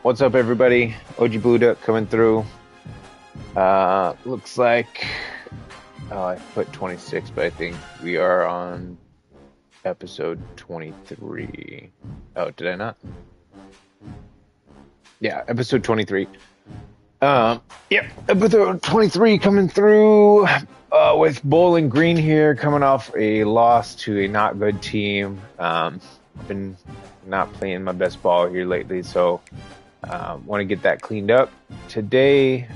What's up, everybody? OG Blue Duck coming through. Looks like I put 26, but I think we are on episode 23. Oh, did I not? Yeah, episode 23. Yep, episode 23 coming through with Bowling Green here, coming off a loss to a not good team. Been not playing my best ball here lately, so want to get that cleaned up today.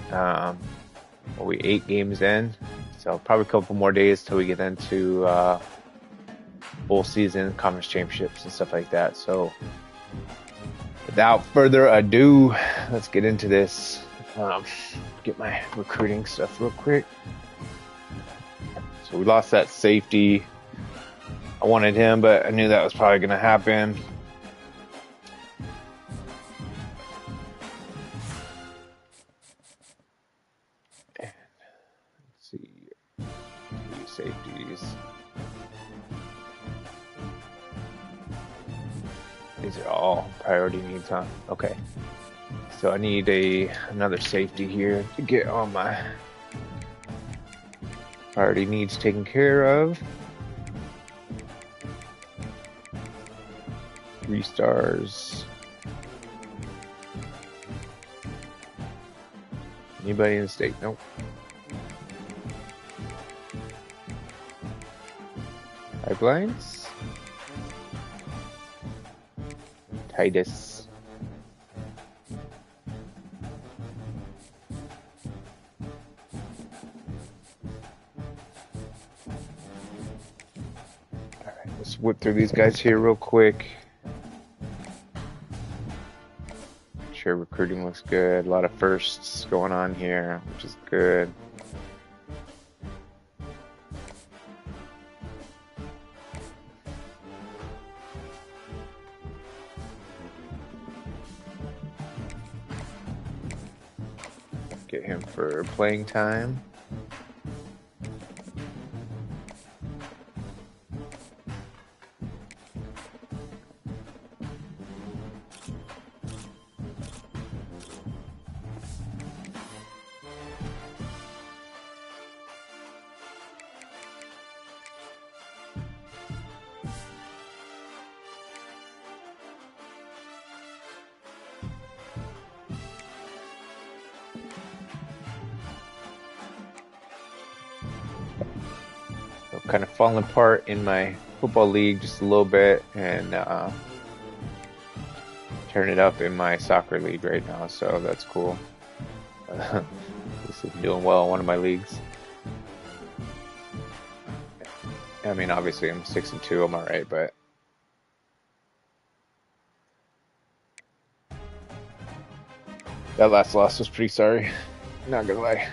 We 8 games in, so probably a couple more days till we get into bowl season, conference championships, and stuff like that. So without further ado, let's get into this. Get my recruiting stuff real quick. So we lost that safety. I wanted him, but I knew that was probably going to happen. And let's see. Safeties. These are all priority needs, huh? Okay. So I need another safety here to get all my priority needs taken care of. 3 stars. Anybody in the state? Nope. Pipelines. Titus. Alright, let's whip through these guys here real quick. Sure, recruiting looks good. A lot of firsts going on here, which is good. Get him for playing time. Kind of falling apart in my football league just a little bit, and turn it up in my soccer league right now, so that's cool. This is doing well in one of my leagues. I mean, obviously I'm 6-2, I'm alright, but that last loss was pretty sorry. Not gonna lie.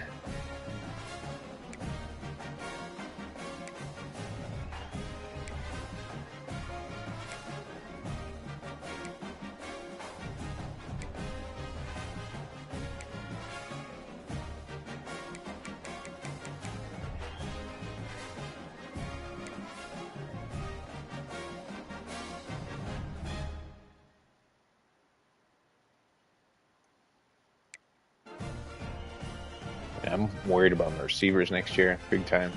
I'm worried about my receivers next year, big time.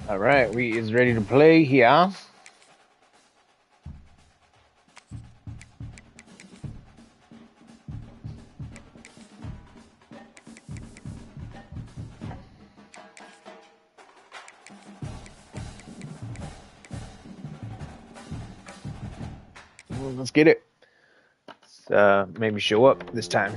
All right, we is ready to play here. Well, let's get it. Let's maybe show up this time.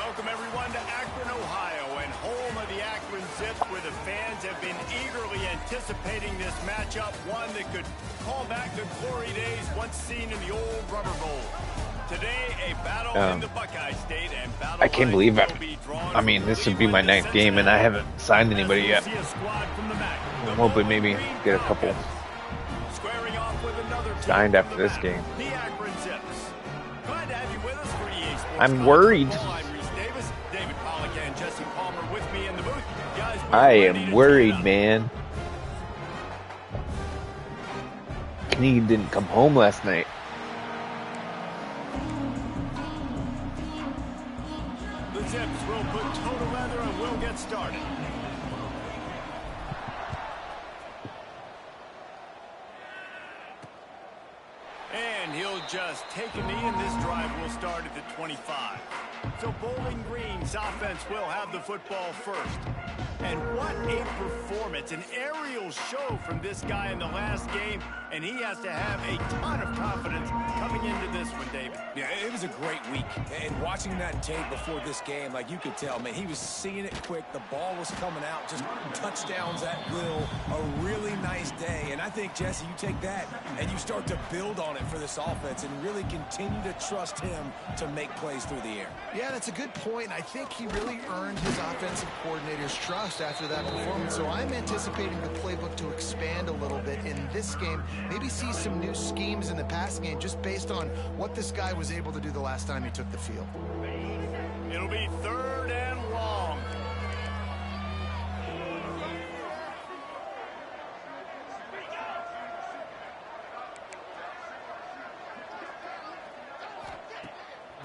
Welcome, everyone, to Akron, Ohio, and home of the Akron Zips, where the fans have been eagerly anticipating this matchup, one that could call back the glory days once seen in the old Rubber Bowl. Today, a battle in the Buckeye State, and battle I can't believe it. I mean, this would be my 9th game, and I haven't signed anybody yet. I'm hoping maybe get a couple signed after this game. I'm worried. I am worried, man. Knee didn't come home last night. The Zips will put toe to leather and we'll get started. And he'll just take a knee, and this drive will start at the 25. So Bowling Green's offense will have the football first. And what a performance, an aerial show from this guy in the last game, and he has to have a ton of confidence coming into this one, David. Yeah, it was a great week, and watching that tape before this game, like you could tell, man, he was seeing it quick, the ball was coming out, just touchdowns at will, a really nice day, and I think, Jesse, you take that and you start to build on it for this offense and really continue to trust him to make plays through the air. Yeah, that's a good point. I think he really earned his offensive coordinator's trust after that performance. So I'm anticipating the playbook to expand a little bit in this game. Maybe see some new schemes in the passing game just based on what this guy was able to do the last time he took the field. It'll be 3rd and long.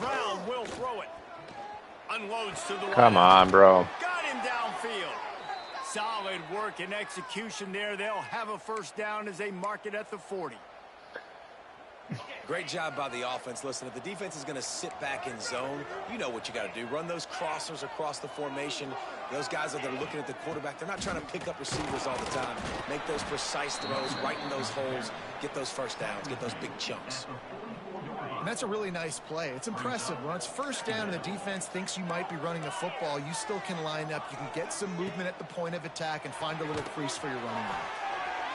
Brown will throw it. Unloads to the right. Come on, bro. Got him downfield. Solid work and execution there. They'll have a first down as they mark it at the 40. Great job by the offense. Listen, if the defense is going to sit back in zone, you know what you got to do. Run those crossers across the formation. Those guys that are looking at the quarterback, they're not trying to pick up receivers all the time. Make those precise throws, right in those holes, get those first downs, get those big chunks. And that's a really nice play. It's impressive. When it's first down and the defense thinks you might be running the football, you still can line up. You can get some movement at the point of attack and find a little crease for your running back.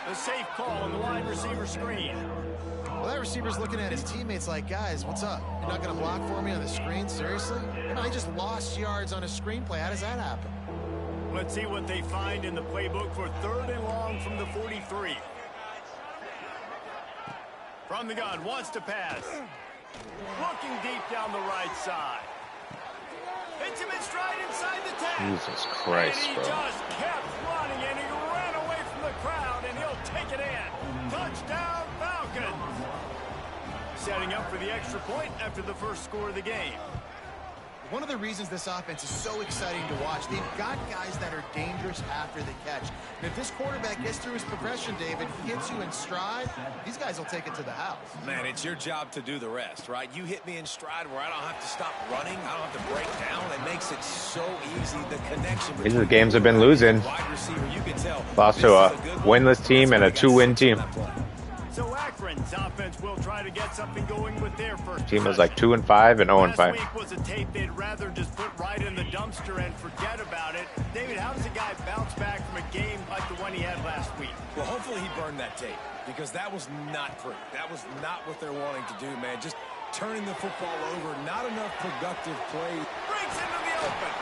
The safe call on the wide receiver screen. Well, that receiver's looking at his teammates like, guys, what's up? You're not going to block for me on the screen? Seriously? And I just lost yards on a screenplay. How does that happen? Let's see what they find in the playbook for 3rd and long from the 43. From the gun, wants to pass. Looking deep down the right side. Hits him in stride inside the 10. Jesus Christ, and he bro. just kept running, and he ran away from the crowd, and he'll take it in. Touchdown, Falcons. Setting up for the extra point after the first score of the game. One of the reasons this offense is so exciting to watch, they've got guys that are dangerous after the catch. And if this quarterback gets through his progression, David, gets you in stride, these guys will take it to the house. Man, it's your job to do the rest, right? You hit me in stride where I don't have to stop running. I don't have to break down. It makes it so easy. The connection. These are the games I've been losing. Wide receiver, you can tell. Lost to a winless team and a 2-win team. So Akron's offense will try to get something going with their first Team was like 2-5 and 0-5. Last week was a tape they'd rather just put right in the dumpster and forget about it. David, how does a guy bounce back from a game like the one he had last week? Well, hopefully he burned that tape, because that was not pretty. That was not what they're wanting to do, man. Just turning the football over, not enough productive plays. Breaks into the open.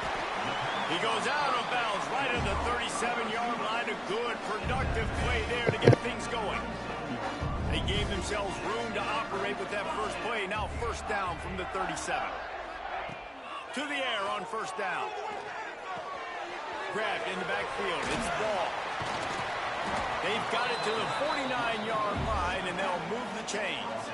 He goes out of bounds right at the 37-yard line. A good, productive play there to get things going. They gave themselves room to operate with that first play. Now first down from the 37. To the air on first down. Grabbed in the backfield. It's ball. They've got it to the 49-yard line, and they'll move the chains.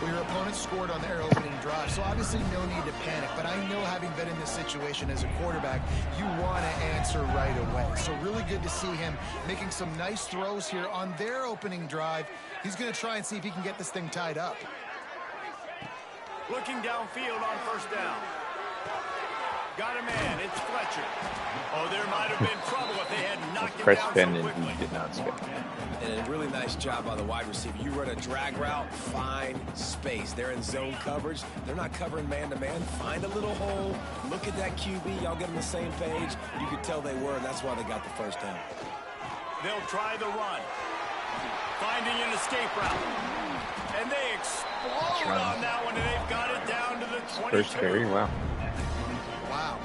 Well, your opponent scored on their opening drive, so obviously no need to panic. But I know, having been in this situation as a quarterback, you want to answer right away. So really good to see him making some nice throws here on their opening drive. He's going to try and see if he can get this thing tied up. Looking downfield on first down. Got a man. It's Fletcher. Oh, there might have been trouble if they had knocked him Press down spin so and quickly. he did not spin. And a really nice job by the wide receiver. You run a drag route, find space. They're in zone coverage. They're not covering man-to-man. Find a little hole. Look at that QB. Y'all get on the same page. You could tell they were, and that's why they got the first down. They'll try the run. Finding an escape route. And they explode on that one, and they've got it down to the 22. First carry, wow. Wow.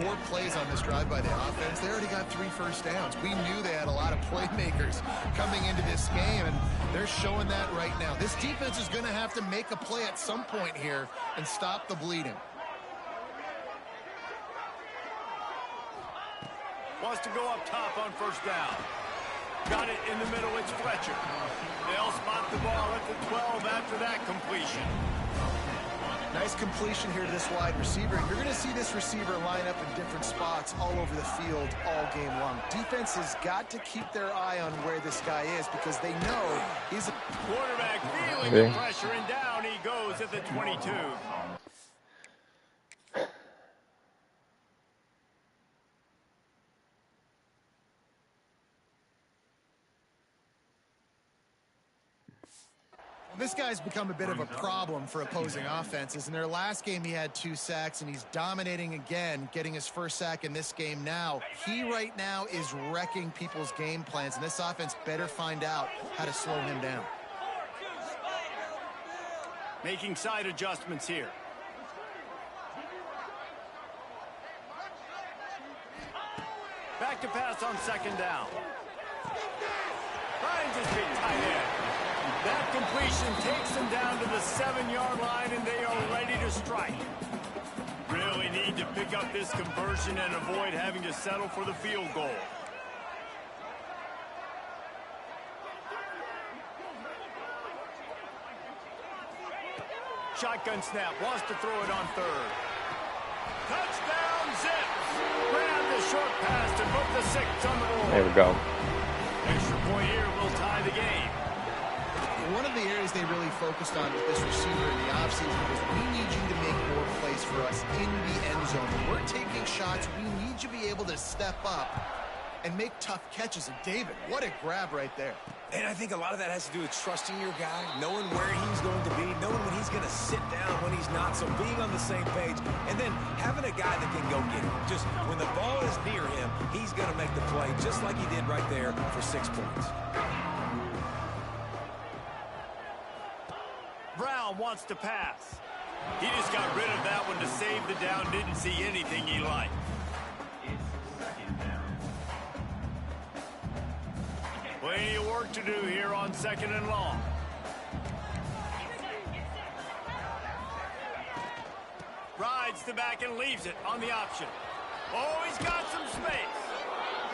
4 plays on this drive by the offense. They already got 3 first downs. We knew they had a lot of playmakers coming into this game, and they're showing that right now. This defense is going to have to make a play at some point here and stop the bleeding. Wants to go up top on first down. Got it in the middle. It's Fletcher. They'll spot the ball at the 12 after that completion. Nice completion here to this wide receiver. You're going to see this receiver line up in different spots all over the field all game long. Defense has got to keep their eye on where this guy is because they know he's a quarterback feeling the pressure, and down he goes at the 22. This guy's become a bit of a problem for opposing offenses. In their last game, he had 2 sacks, and he's dominating again, getting his first sack in this game now. He right now is wrecking people's game plans, and this offense better find out how to slow him down. Making side adjustments here. Back to pass on second down. Finds his big tight end. That completion takes them down to the 7-yard line, and they are ready to strike. Really need to pick up this conversion and avoid having to settle for the field goal. Shotgun snap, wants to throw it on third. Touchdown, Zips! Grab the short pass to put the 6 on the board. There we go. Extra point here will tie the game. One of the areas they really focused on with this receiver in the offseason was we need you to make more plays for us in the end zone. When we're taking shots, we need you to be able to step up and make tough catches. And David, what a grab right there. And I think a lot of that has to do with trusting your guy, knowing where he's going to be, knowing when he's going to sit down, when he's not, so being on the same page, and then having a guy that can go get it. Just when the ball is near him, he's going to make the play just like he did right there for 6 points. Brown wants to pass. He just got rid of that one to save the down, didn't see anything he liked. Plenty of work to do here on second and long. Rides the back and leaves it on the option. Oh, he's got some space.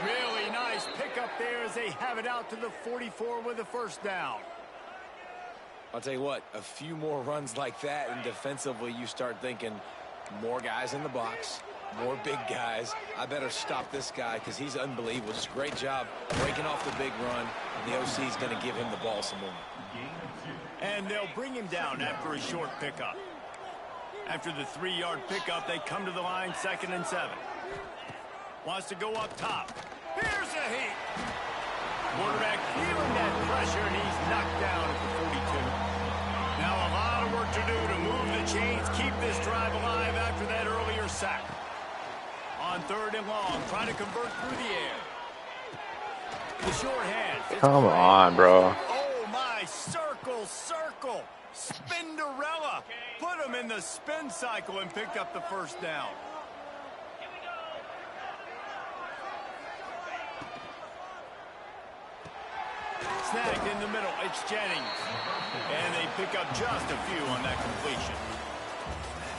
Really nice pickup there as they have it out to the 44 with a first down. I'll tell you what, a few more runs like that, and defensively you start thinking more guys in the box, more big guys. I better stop this guy because he's unbelievable. Just great job breaking off the big run. The OC is going to give him the ball some more. And they'll bring him down after a short pickup. After the 3-yard pickup, they come to the line, 2nd and 7. Wants to go up top. Here's a heat. Quarterback feeling that pressure, and he's knocked down at the 42. Now a lot of work to do to move the chains, keep this drive alive after that earlier sack. On 3rd and long, trying to convert through the air. The short hand. Come on, bro. Oh, my. Circle. Spinderella. Put him in the spin cycle and picked up the first down. Snagged in the middle. It's Jennings. And they pick up just a few on that completion.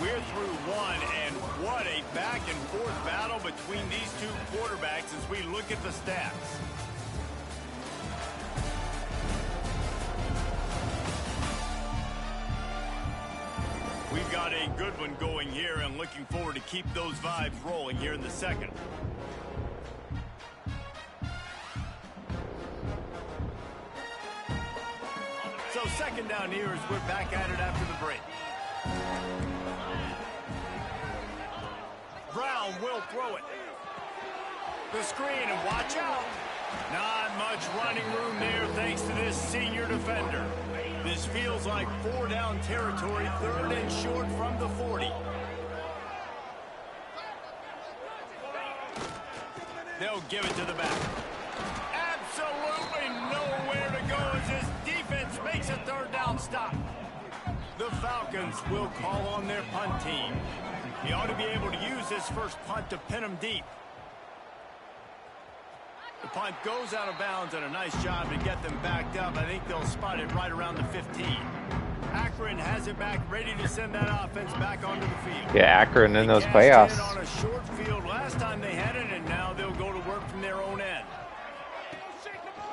We're through one, and what a back-and-forth battle between these two quarterbacks as we look at the stats. We've got a good one going here, and looking forward to keep those vibes rolling here in the second. So 2nd down here as we're back at it after the break. Brown will throw it. The screen, and watch out. Not much running room there thanks to this senior defender. This feels like 4-down territory, 3rd and short from the 40. They'll give it to the back. Absolutely nowhere to go as this defense makes a 3rd down stop. The Falcons will call on their punt team. He ought to be able to use this first punt to pin them deep. The punt goes out of bounds, and a nice job to get them backed up. I think they'll spot it right around the 15. Akron has it back, ready to send that offense back onto the field. Yeah, Akron in those playoffs. In on a short field last time they had it, and now they'll go to work from their own end.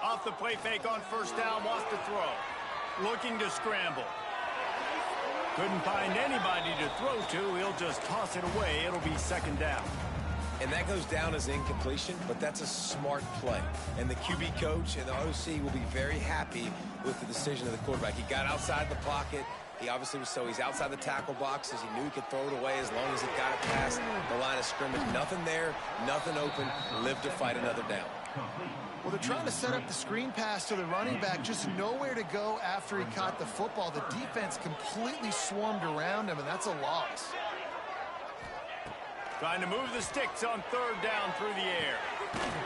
Off the play fake on 1st down, wants to throw. Looking to scramble. Couldn't find anybody to throw to. He'll just toss it away. It'll be 2nd down. And that goes down as incompletion, but that's a smart play. And the QB coach and the OC will be very happy with the decision of the quarterback. He got outside the pocket. He obviously was he's outside the tackle boxes. He knew he could throw it away as long as he got it past the line of scrimmage. Nothing there, nothing open. Live to fight another down. Well, they're trying to set up the screen pass to the running back. Just nowhere to go after he caught the football. The defense completely swarmed around him, and that's a loss. Trying to move the sticks on 3rd down through the air.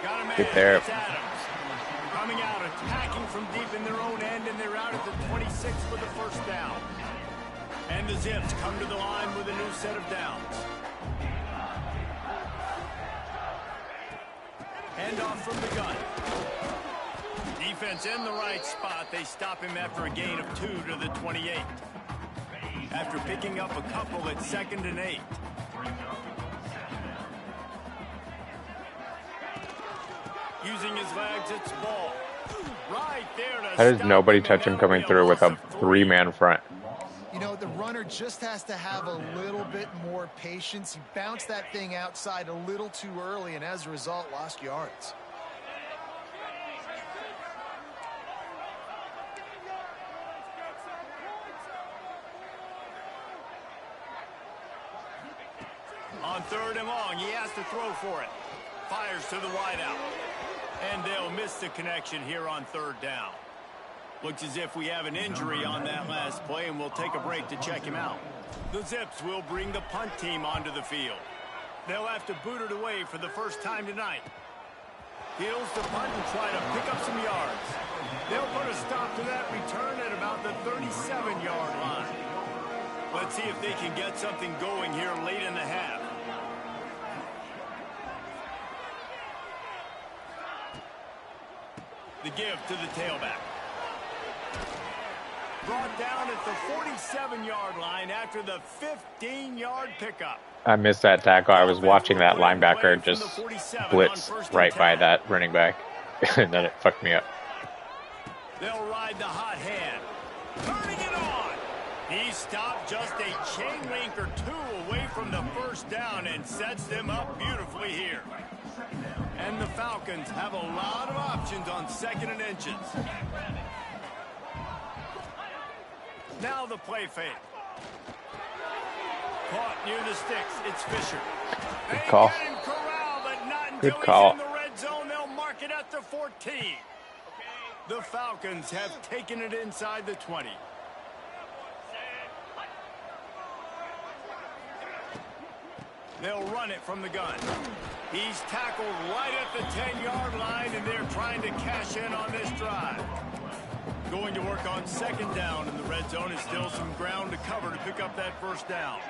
Got a man. Get there. It's Adams. Coming out, attacking from deep in their own end, and they're out at the 26 for the 1st down. And the Zips come to the line with a new set of downs. Handoff from the gun. Defense in the right spot. They stop him after a gain of 2 to the 28. After picking up a couple at 2nd and 8. Using his legs, it's ball. Right there. How does nobody touch him coming through with a 3-man front? You know, the runner just has to have a little bit more patience. He bounced that thing outside a little too early, and as a result, lost yards. On 3rd and long, he has to throw for it. Fires to the wideout. And they'll miss the connection here on 3rd down. Looks as if we have an injury on that last play, and we'll take a break to check him out. The Zips will bring the punt team onto the field. They'll have to boot it away for the first time tonight. Heels the punt and try to pick up some yards. They'll put a stop to that return at about the 37-yard line. Let's see if they can get something going here late in the half. The give to the tailback. Brought down at the 47-yard line after the 15-yard pickup. I missed that tackle. I was watching that linebacker just blitz right by that running back, and then it fucked me up. They'll ride the hot hand. Turning it on. He stopped just a chain link or 2 away from the 1st down and sets them up beautifully here. And the Falcons have a lot of options on 2nd and inches. Now the play fake. Caught near the sticks. It's Fisher. Good call. They get him corralled, but not until Good call. he's in the red zone. They'll mark it at the 14. The Falcons have taken it inside the 20. They'll run it from the gun. He's tackled right at the 10-yard line, and they're trying to cash in on this drive. Going to work on 2nd down in the red zone. Is still some ground to cover to pick up that 1st down.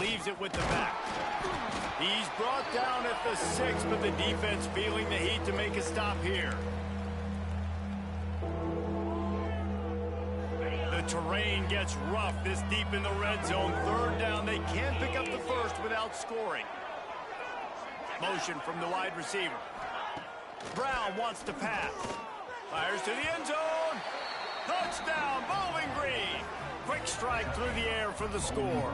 Leaves it with the back. He's brought down at the 6, but the defense feeling the heat to make a stop here. The terrain gets rough this deep in the red zone. 3rd down. They can't pick up the 1st without scoring. Motion from the wide receiver. Brown wants to pass. Fires to the end zone. Touchdown, Bowling Green. Quick strike through the air for the score.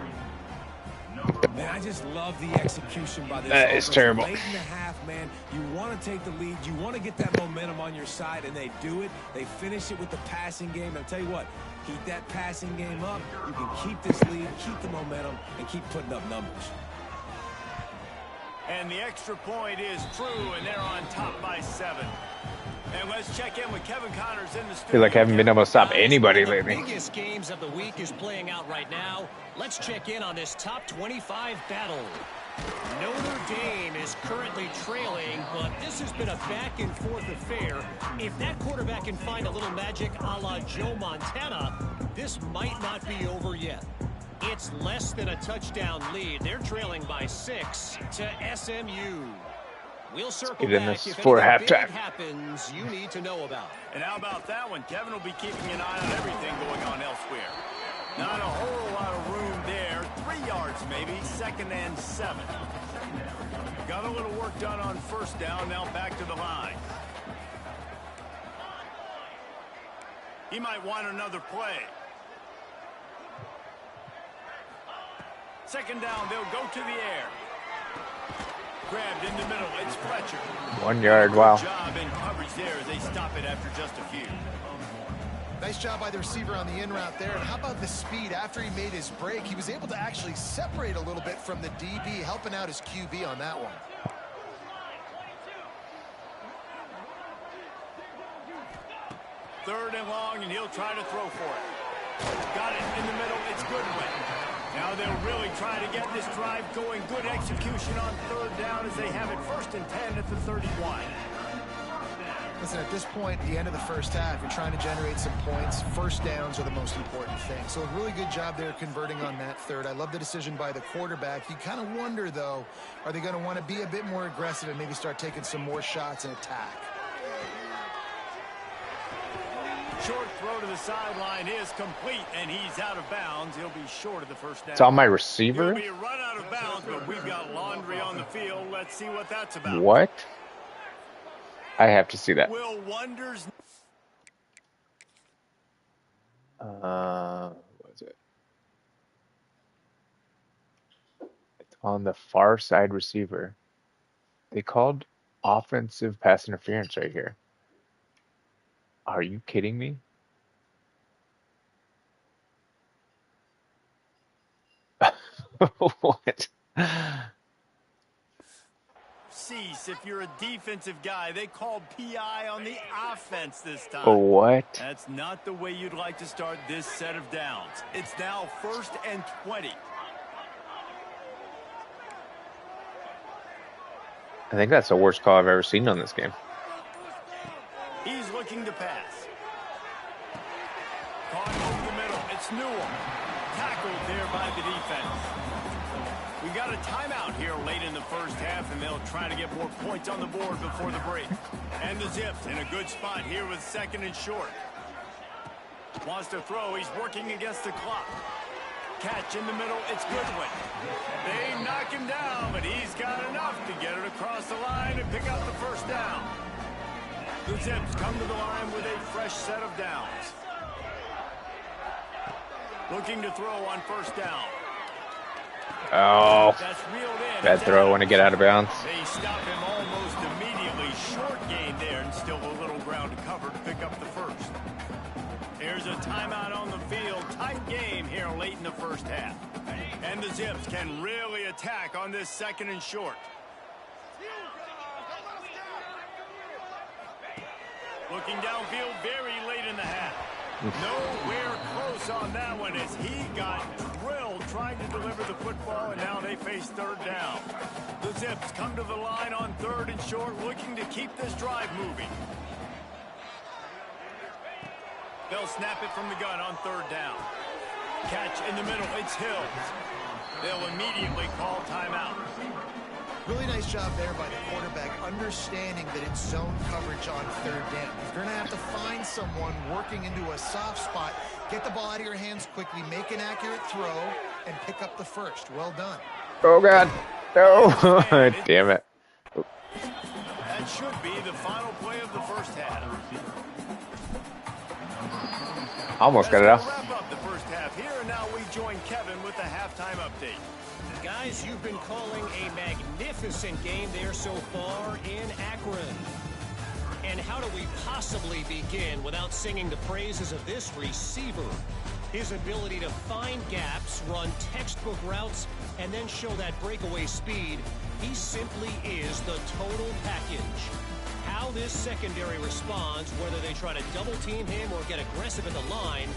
Man, I just love the execution by this. That is terrible. Late in the half, man, you want to take the lead. You want to get that momentum on your side, and they do it. They finish it with the passing game. I'll tell you what, keep that passing game up. You can keep this lead, keep the momentum, and keep putting up numbers. And the extra point is true, and they're on top by 7. And let's check in with Kevin Connors in the studio. Feel like I haven't been able to stop anybody lately. The biggest games of the week is playing out right now. Let's check in on this top 25 battle. Notre Dame is currently trailing, but this has been a back-and-forth affair. If that quarterback can find a little magic a la Joe Montana, this might not be over yet. It's less than a touchdown lead. They're trailing by 6 to SMU. We'll circle Get in back this if for anything halftime. big happens you need to know about. And how about that one? Kevin will be keeping an eye on everything going on elsewhere. Not a whole lot of room there. 3 yards maybe. 2nd and 7. Got a little work done on 1st down. Now back to the line. He might want another play. 2nd down. They'll go to the air. Grabbed in the middle. It's Fletcher. 1 yard. Wow. Good job in coverage there as they stop it after just a few. Nice job by the receiver on the in route there. And how about the speed? After he made his break, he was able to actually separate a little bit from the DB, helping out his QB on that one. Third and long, and he'll try to throw for it. Got it in the middle. It's Goodwin. Now they'll really try to get this drive going. Good execution on 3rd down as they have it 1st and 10 at the 31. Listen, at this point, the end of the 1st half, you're trying to generate some points. 1st downs are the most important thing. So a really good job there converting on that 3rd. I love the decision by the quarterback. You kind of wonder, though, are they going to want to be a bit more aggressive and maybe start taking some more shots and attack? Short throw to the sideline is complete, and he's out of bounds. He'll be short of the 1st down. It's on my receiver. He'll be run out of bounds, but we've got laundry on the field. Let's see what that's about. What? I have to see that. Will Wonders... What is it? It's on the far side receiver. They called offensive pass interference right here. Are you kidding me? What? Cease, if you're a defensive guy, they called PI on the offense this time. For what? That's not the way you'd like to start this set of downs. It's now 1st and 20. I think that's the worst call I've ever seen on this game. He's looking to pass. Caught over the middle. It's Newell. Tackled there by the defense. We got a timeout here late in the 1st half, and they'll try to get more points on the board before the break. And the Zips in a good spot here with 2nd and short. Wants to throw. He's working against the clock. Catch in the middle. It's Goodwin. They knock him down, but he's got enough to get it across the line and pick up the 1st down. The Zips come to the line with a fresh set of downs. Looking to throw on 1st down. Oh, That's reeled in. bad throw when I get out of bounds. They stop him almost immediately. Short gain there, and still a little ground to cover to pick up the 1st. There's a timeout on the field. Tight game here late in the 1st half. And the Zips can really attack on this 2nd and short. Looking downfield very late in the half. Nowhere close on that one as he got drilled trying to deliver the football, and now they face 3rd down. The Zips come to the line on 3rd and short, looking to keep this drive moving. They'll snap it from the gun on 3rd down. Catch in the middle, it's Hills. They'll immediately call timeout. Really nice job there by the quarterback, understanding that it's zone coverage on 3rd down. You're going to have to find someone working into a soft spot, get the ball out of your hands quickly, make an accurate throw, and pick up the 1st. Well done. Oh, God. No. Damn it. That should be the final play of the 1st half. Almost got it That's off. gonna wrap up the 1st half here, and now we join Kevin with the halftime update. Guys, you've been calling a magnificent game there so far in Akron. And how do we possibly begin without singing the praises of this receiver? His ability to find gaps, run textbook routes, and then show that breakaway speed, he simply is the total package. How this secondary responds, whether they try to double team him or get aggressive at the line,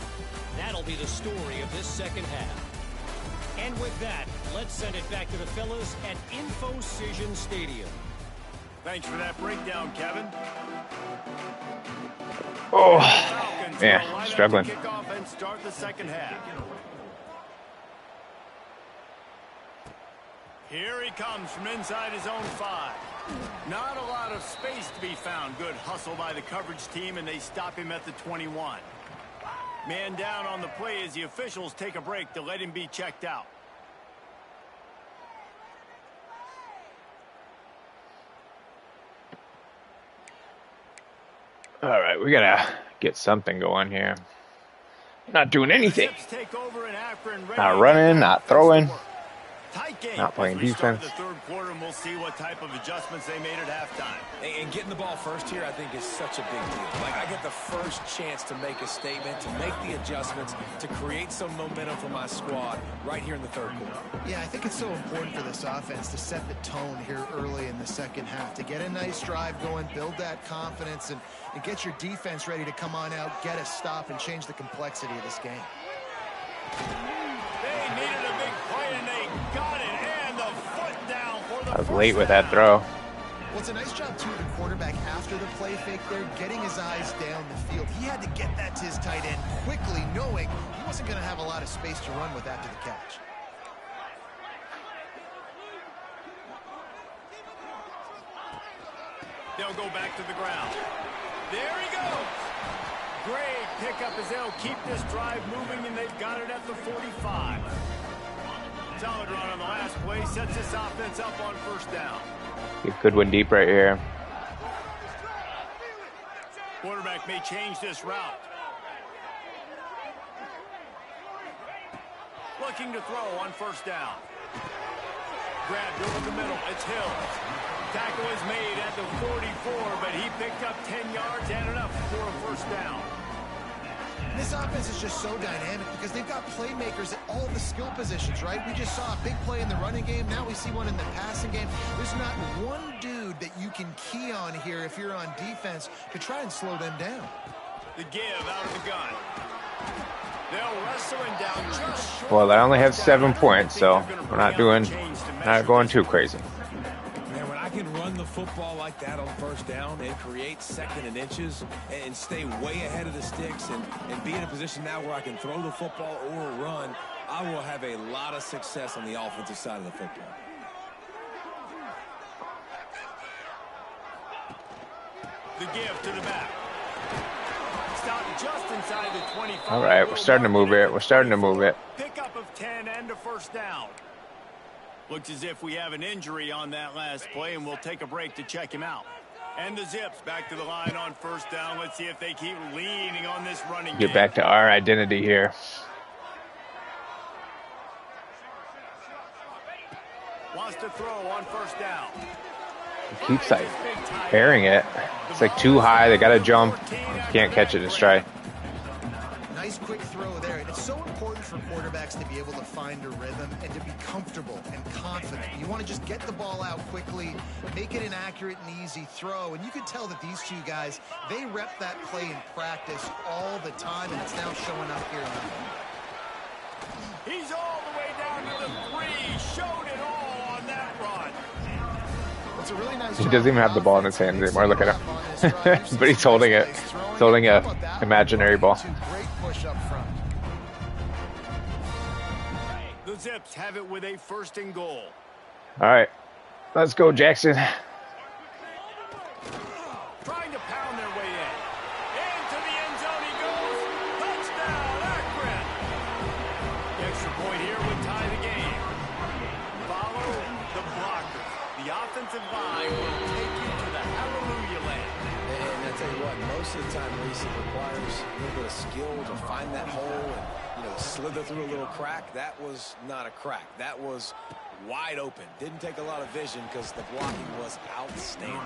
that'll be the story of this second half. And with that, let's send it back to the fellas at InfoCision Stadium. Thanks for that breakdown, Kevin. Oh, yeah, struggling. Kick off and start the second half. Here he comes from inside his own 5. Not a lot of space to be found. Good hustle by the coverage team, and they stop him at the 21. Man down on the play as the officials take a break to let him be checked out. All right, we gotta get something going here. Not doing anything. Not running, not throwing. Not playing defense. The third quarter, and we'll see what type of adjustments they made at halftime. And getting the ball first here, I think, is such a big deal. Like, I get the first chance to make a statement, to make the adjustments, to create some momentum for my squad right here in the third quarter. Yeah, I think it's so important for this offense to set the tone here early in the second half, to get a nice drive going, build that confidence, and get your defense ready to come on out, get a stop, and change the complexity of this game. They needed a big play, and they got it, and the foot down for the I was late with that throw. Well, it's a nice job, too, the quarterback after the play fake there, getting his eyes down the field. He had to get that to his tight end quickly, knowing he wasn't going to have a lot of space to run with after the catch. They'll go back to the ground. There he goes. Great pickup as they'll keep this drive moving, and they've got it at the 45. Solid run on the last play, sets this offense up on first down. You could win deep right here. Quarterback may change this route. Looking to throw on first down. Grabbed over the middle. It's Hill. Tackle is made at the 44, but he picked up 10 yards and enough for a first down. This offense is just so dynamic because they've got playmakers at all the skill positions, right? We just saw a big play in the running game. Now we see one in the passing game. There's not one dude that you can key on here if you're on defense to try and slow them down. The give out of the gun. They'll wrestle him down just short. Well, I only have 7 points, so we're not going too crazy. Man, when I can run the football like that on first down and create second and inches and stay way ahead of the sticks and be in a position now where I can throw the football or run, I will have a lot of success on the offensive side of the football. The give to the back. Stop just inside the 25. All right, we're starting to move it. We're starting to move it. Pickup of 10 and a first down. Looks as if we have an injury on that last play, and we'll take a break to check him out. And the Zips back to the line on first down. Let's see if they keep leaning on this running Get game. back to our identity here. Wants to throw on first down. Keeps like pairing it. It's like too high. They got to jump. Can't catch it in stride. Nice quick throw there. And it's so important for quarterbacks to be able to find a rhythm and to be comfortable and confident. You want to just get the ball out quickly, make it an accurate and easy throw. And you can tell that these two guys, they rep that play in practice all the time, and it's now showing up here. He's all the way down to the 3. Showed it all on that run. It's a really nice He doesn't even have the ball in his hands anymore. Look at him. But he's holding it. He's holding a imaginary ball. Great push up front. The Zips have it with a first and goal. All right. Let's go, Jackson. Trying to pound their way in. Into the end zone he goes. Touchdown, Akron. The extra point here would tie the game. Follow the blocker. The offensive line will take you to the hallelujah land. And I tell you what, most of the time, Reese, it requires a little bit of skill to find that hole and, slither through a little crack. That was not a crack. That was wide open. Didn't take a lot of vision because the blocking was outstanding.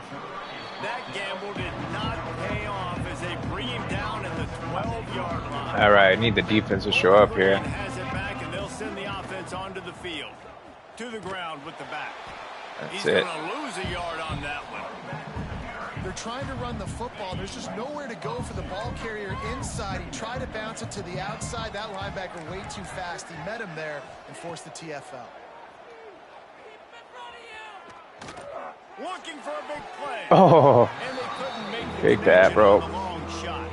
That gamble did not pay off as they bring him down at the 12-yard line. All right, I need the defense to show up here. Has it back, and they'll send the offense onto the field. To the ground with the back. He's going to lose a yard on that one. They're trying to run the football. There's just nowhere to go for the ball carrier inside. He tried to bounce it to the outside. That linebacker way too fast. He met him there and forced the TFL. Looking for a big play. Oh, And they couldn't make the big bad, bro. long shot.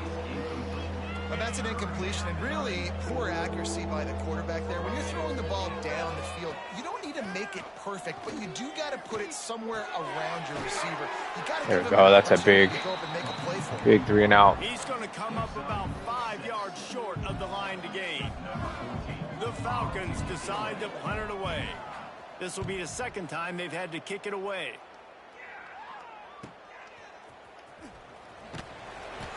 Well, that's an incompletion and really poor accuracy by the quarterback there. When you're throwing the ball down the field, you don't need to make it perfect, but you do got to put it somewhere around your receiver. You got to There we go. That's a big 3 and out. He's going to come up about 5 yards short of the line to gain. The Falcons decide to punt it away. This will be the second time they've had to kick it away.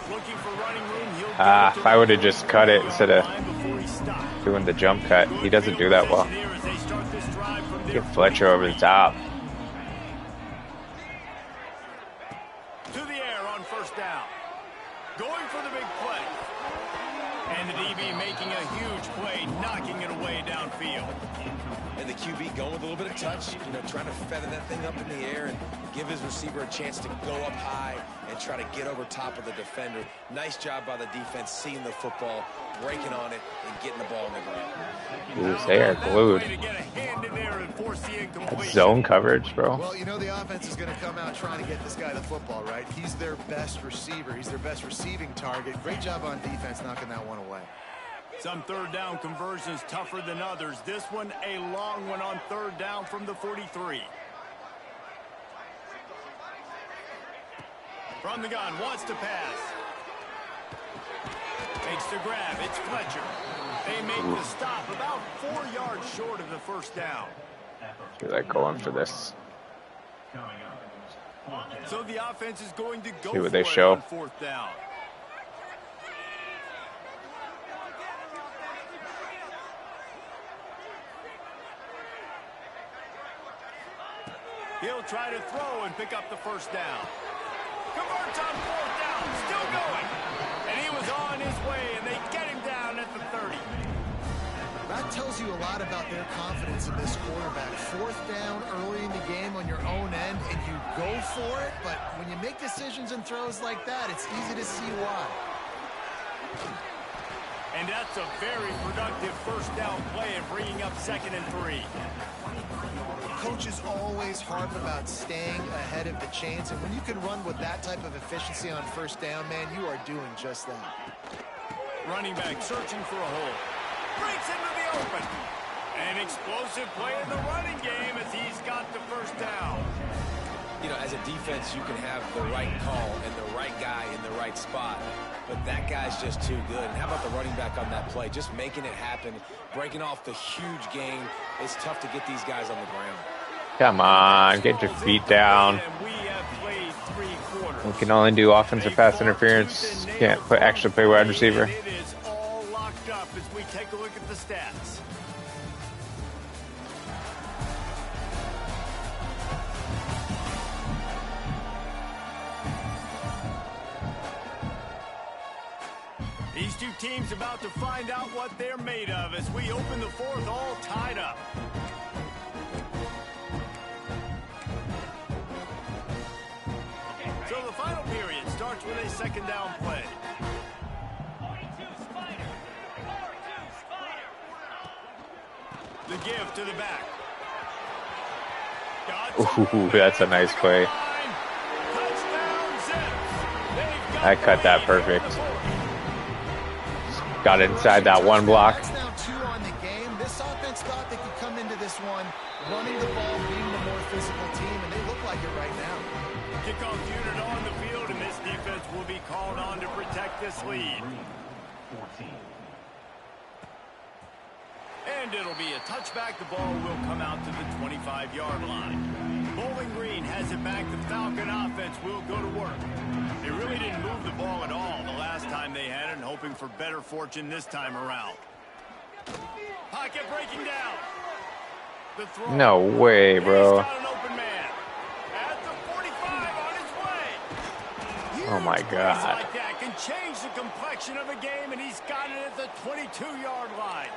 Looking for running room. If I would have just cut it instead of doing the jump cut, he doesn't do that well. Get Fletcher over the top. To the air on first down. Going for the big play. And the DB making a huge play, knocking it away downfield. And the QB going with a little bit of touch, you know, trying to feather that thing up in the air and give his receiver a chance to go up high and try to get over top of the defender. Nice job by the defense, seeing the football, breaking on it, and getting the ball in the ground. They are glued. That's zone coverage, bro. Well, you know the offense is going to come out trying to get this guy the football, right? He's their best receiver. He's their best receiving target. Great job on defense knocking that one away. Some third down conversions tougher than others. This one a long one on third down from the 43. From the gun, wants to pass. Takes the grab, it's Fletcher. They make the stop about 4 yards short of the first down. Feel like going for this. So the offense is going to go See what for they it show. on fourth down. He'll try to throw and pick up the first down. Converts on fourth down, still going. And he was on his way, and they get him down at the 30. That tells you a lot about their confidence in this quarterback. Fourth down early in the game on your own end, and you go for it. But when you make decisions and throws like that, it's easy to see why. And that's a very productive first down play and bringing up 2nd and 3. Coaches always harp about staying ahead of the chains, and when you can run with that type of efficiency on first down, man, you are doing just that. Running back searching for a hole. Breaks into the open. An explosive play in the running game as he's got the first down. You know, as a defense, you can have the right call and the right guy in the right spot, but that guy's just too good. And how about the running back on that play? Just making it happen, breaking off the huge gain. It's tough to get these guys on the ground. Come on, get your feet down. We can only do offensive pass interference. Can't actually play wide receiver. It is all locked up as we take a look at the stats. These two teams about to find out what they're made of as we open the fourth all tied up. So the final period starts with a 2nd down play. The give to the back. Ooh, that's a nice play. I cut that perfect. Got inside that one block. That's now 2 on the game. This offense thought they could come into this one running the ball, being the more physical team, and they look like it right now. Kickoff unit on the field, and this defense will be called on to protect this lead. And it'll be a touchback. The ball will come out to the 25-yard line. Bowling Green has it back. The Falcon offense will go to work. They really didn't move the ball at all the last time they had it, and hoping for better fortune this time around. Pocket breaking down. The throw. No way, bro. He's got an open man. At the 45 on his way. Oh my Huge plays God. like that can change the complexion of a game, and he's got it at the 22-yard line.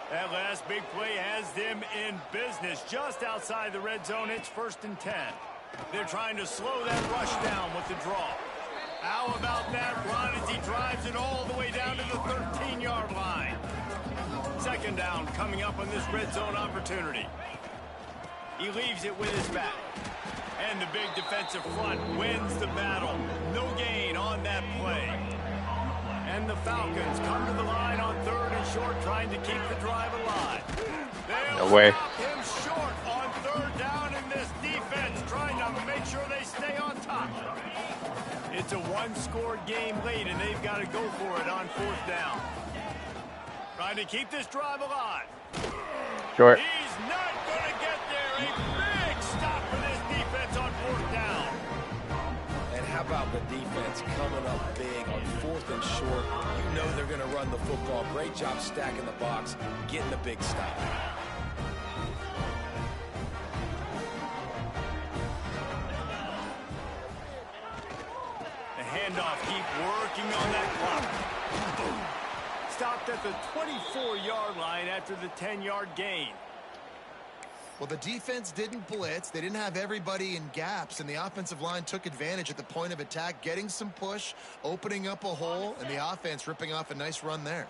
That last big play has them in business just outside the red zone. It's 1st and 10. They're trying to slow that rush down with the draw. How about that run as he drives it all the way down to the 13-yard line? 2nd down coming up on this red zone opportunity. He leaves it with his back. And the big defensive front wins the battle. No gain on that play. And the Falcons come to the line on 3rd and short, trying to keep the drive alive. They'll No way. stop him short on 3rd down, and this defense trying to make sure they stay on top. It's a one-score game late, and they've got to go for it on 4th down. Trying to keep this drive alive. Short. He's not going to get there. A big stop for this defense on 4th down. And how about the defense coming up big on 4th and short? You know they're going to run the football. Great job stacking the box, getting the big stop. The handoff, keep working on that clock. Stopped at the 24-yard line after the 10-yard gain. Well, the defense didn't blitz. They didn't have everybody in gaps, and the offensive line took advantage at the point of attack, getting some push, opening up a hole, and the offense ripping off a nice run there.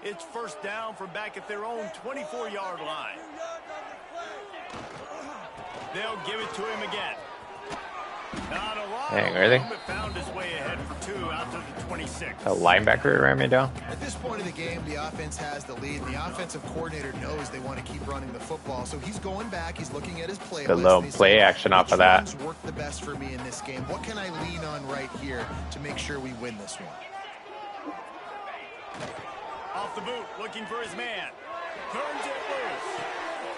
It's 1st down from back at their own 24-yard line. They'll give it to him again. Not a lot. Dang, really? Found his way ahead for 2 out to the 26. A linebacker ran me down. At this point of the game, the offense has the lead, and the offensive coordinator knows they want to keep running the football. So he's going back, he's looking at his playlist. Good little and he's play saying, action off which of that. runs work the best for me in this game? What can I lean on right here to make sure we win this one? Off the boot, looking for his man. Turns it loose.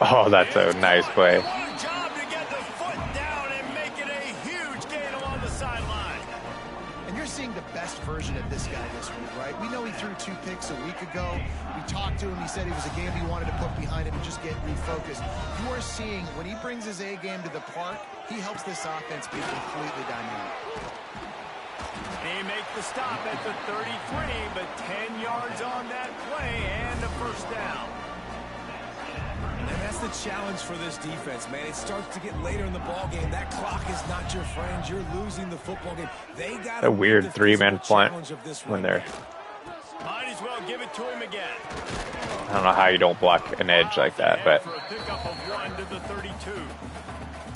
Oh, that's a nice play. Good job to get the foot down and make it a huge gain along the sideline. And you're seeing the best version of this guy this week, right? We know he threw 2 picks a week ago. We talked to him. He said it was a game he wanted to put behind him and just get refocused. You are seeing when he brings his A game to the park, he helps this offense be completely dynamic. They make the stop at the 33, but 10 yards on that play and a 1st down. And that's the challenge for this defense, man. It starts to get later in the ball game. That clock is not your friend. You're losing the football game. They got A weird 3-man front when they're. Might as well give it to him again. I don't know how you don't block an edge like that, but For a pickup of 1 to the 32.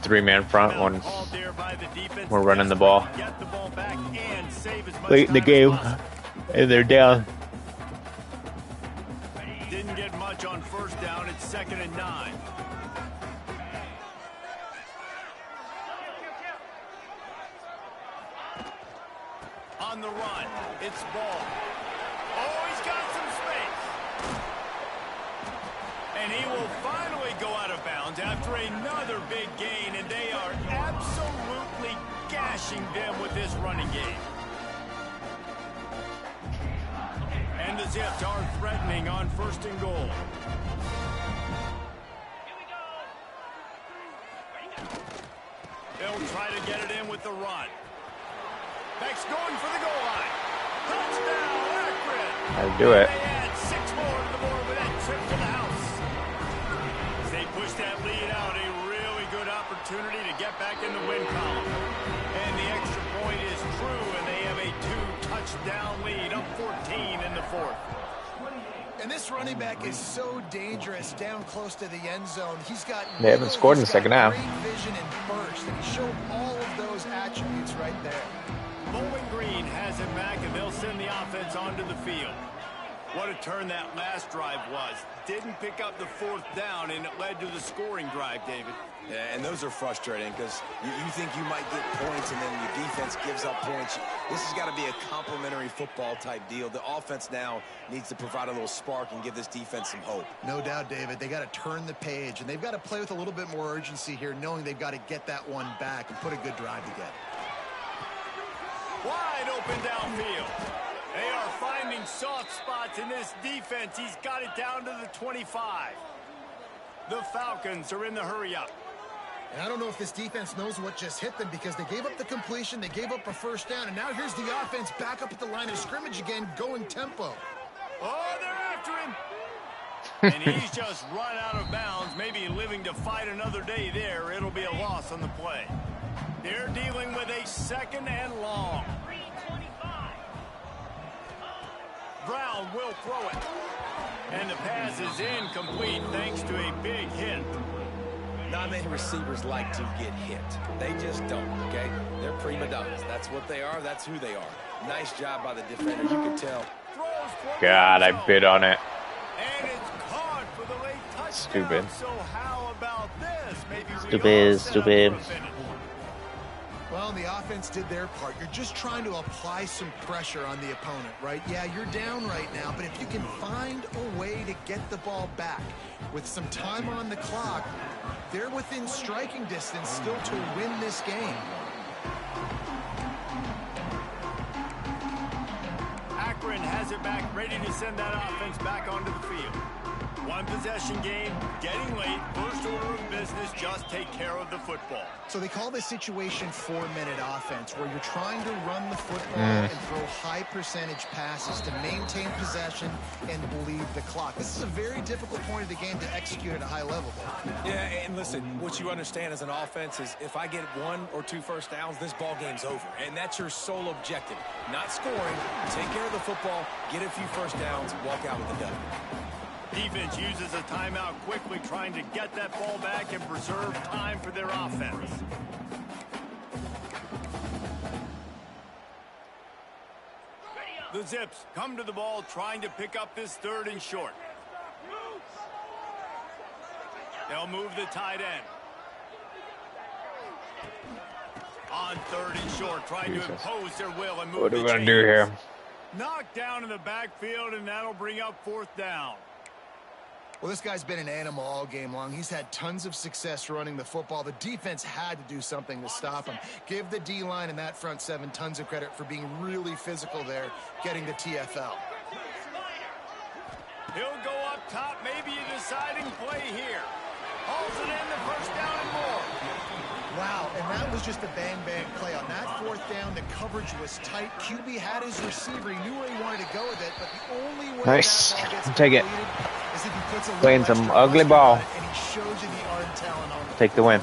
3-man front when Called there by the defense. we're running the ball. Get the ball back and save as much Late in the time game, as possible. and they're down. Didn't get much on 1st down. It's 2nd and 9. On the run, it's Ball. Oh, he's got some space. And he will finally go out of bounds after another big gain, and they are absolutely gashing them with this running game. And the Zips are threatening on 1st and goal. They'll try to get it in with the run. Beck's going for the goal line. Touchdown, Akron. How to do it. They add 6 more to the board with that trip to the house. As they push that lead out, a really good opportunity to get back in the win column. And the extra point is true, and they have a 2-touchdown lead, up 14 in the 4th. And this running back is so dangerous down close to the end zone. He's got They haven't scored in the second half. Great vision and burst, and he showed all of those attributes right there. Bowling Green has it back, and they'll send the offense onto the field. What a turn that last drive was. Didn't pick up the 4th down, and it led to the scoring drive, David. Yeah, and those are frustrating because you think you might get points and then your defense gives up points. This has got to be a complementary football type deal. The offense now needs to provide a little spark and give this defense some hope. No doubt, David. They got to turn the page, and they've got to play with a little bit more urgency here, knowing they've got to get that one back and put a good drive together. Wide open downfield. They are finding soft spots in this defense. He's got it down to the 25. The Falcons are in the hurry-up. And I don't know if this defense knows what just hit them because they gave up the completion, they gave up a first down, and now here's the offense back up at the line of scrimmage again, going tempo. Oh, they're after him. And he's just run out of bounds, maybe living to fight another day there. It'll be a loss on the play. They're dealing with a 2nd and long. Brown will throw it. And the pass is incomplete thanks to a big hit. Not many receivers like to get hit. They just don't, okay? They're prima donnas. That's what they are. That's who they are. Nice job by the defender. You can tell. God, I bid on it. And it's caught for the late touchdown. Stupid. So how about this? Maybe Stupid. Well, the offense did their part. You're just trying to apply some pressure on the opponent, right? Yeah, you're down right now, but if you can find a way to get the ball back with some time on the clock, they're within striking distance still to win this game. Akron has it back, ready to send that offense back onto the field. One possession game, getting late. First order of business, just take care of the football. So they call this situation 4-minute offense, where you're trying to run the football and throw high percentage passes to maintain possession and bleed the clock. This is a very difficult point of the game to execute at a high level. Yeah, and listen, what you understand as an offense is if I get 1 or 2 first downs, this ball game's over. And that's your sole objective. Not scoring, take care of the football, get a few first downs, walk out with a W. Defense uses a timeout quickly, trying to get that ball back and preserve time for their offense. The Zips come to the ball, trying to pick up this 3rd and short. They'll move the tight end. On 3rd and short, trying to impose their will and move What are the we going to chains. do here? Knocked down in the backfield, and that'll bring up 4th down. Well, this guy's been an animal all game long. He's had tons of success running the football. The defense had to do something to stop him. Give the D-line and that front 7 tons of credit for being really physical there, getting the TFL. He'll go up top, maybe a deciding play here. Hauls it in, the first down and more. Wow, and that was just a bang-bang play. On that 4th down, the coverage was tight. QB had his receiver. He knew where he wanted to go with it, but the only way Nice. that ball gets Take it. completed is if he puts a Playing little some extra ugly luster ball. on it, and he shows you the arm talent on it. Take the win.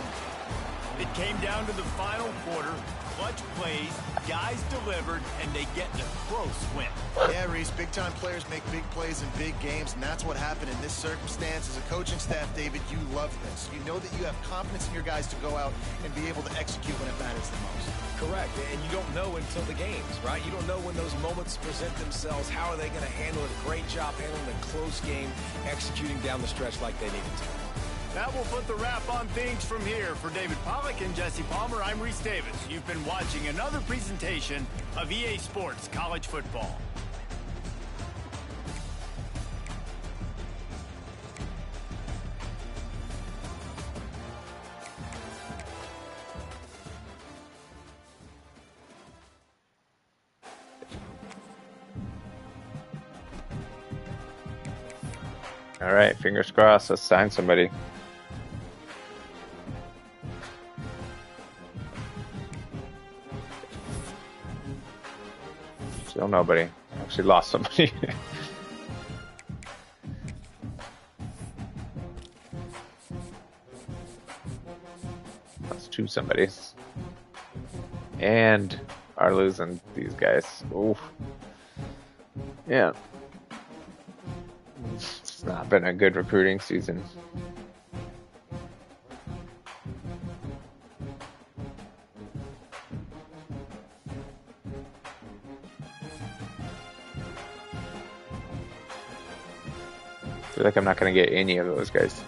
It came down to the final quarter. Clutch plays, guys delivered, and they get the close win. Yeah, Reese, big-time players make big plays in big games, and that's what happened in this circumstance. As a coaching staff, David, you love this. You know that you have confidence in your guys to go out and be able to execute when it matters the most. Correct, and you don't know until the games, right? You don't know when those moments present themselves. How are they going to handle it? Great job handling a close game, executing down the stretch like they needed to. That will put the wrap on things from here. For David Pollack and Jesse Palmer, I'm Reese Davis. You've been watching another presentation of EA Sports College Football. All right, fingers crossed. Let's sign somebody. Still nobody. Actually lost somebody. Let's choose somebody. And are losing these guys. Oof. Yeah. It's not been a good recruiting season. I feel like I'm not going to get any of those guys.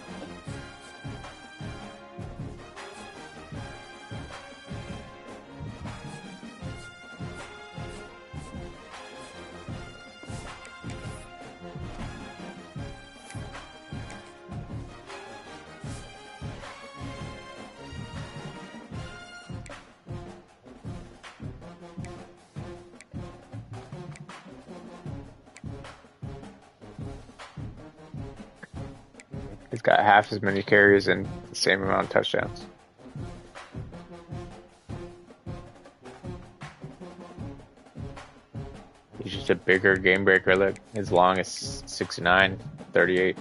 He's got half as many carries and the same amount of touchdowns. He's just a bigger game breaker. Look, his long is 6'9", 38.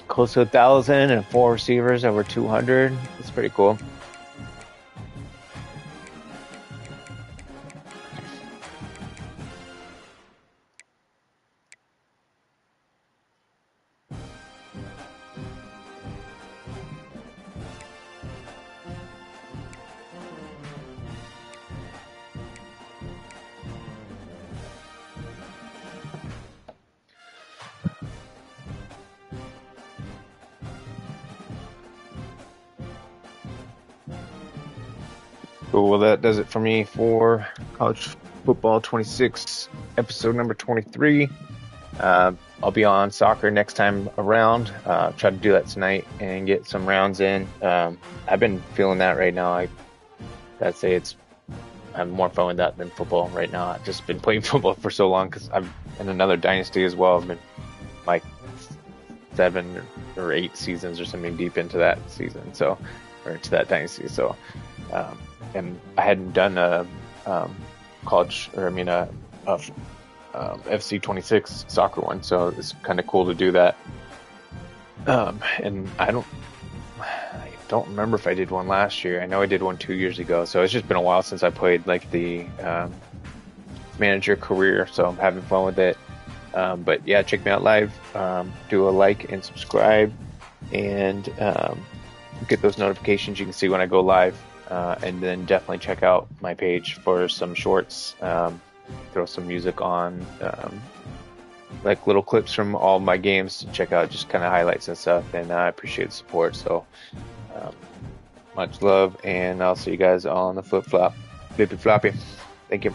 Close to 1,000 and 4 receivers over 200. It's pretty cool. Cool, well, that does it for me for College Football 26, episode number 23. I'll be on soccer next time around. Try to do that tonight and get some rounds in. I've been feeling that right now. I'd say I'm more fun with that than football right now. I've just been playing football for so long because I'm in another dynasty as well. I've been like 7 or 8 seasons or something deep into that season, or into that dynasty. So, and I hadn't done a FC 26 soccer one, so it's kind of cool to do that. And I don't remember if I did one last year. I know I did one 2 years ago, so it's just been a while since I played like the manager career, so I'm having fun with it. But yeah, check me out live. Do a like and subscribe, and get those notifications. You can see when I go live. And then definitely check out my page for some shorts. Throw some music on, like little clips from all my games to check out, just kind of highlights and stuff. And I appreciate the support. So much love, and I'll see you guys on the flip-flop. Flippy floppy. Thank you.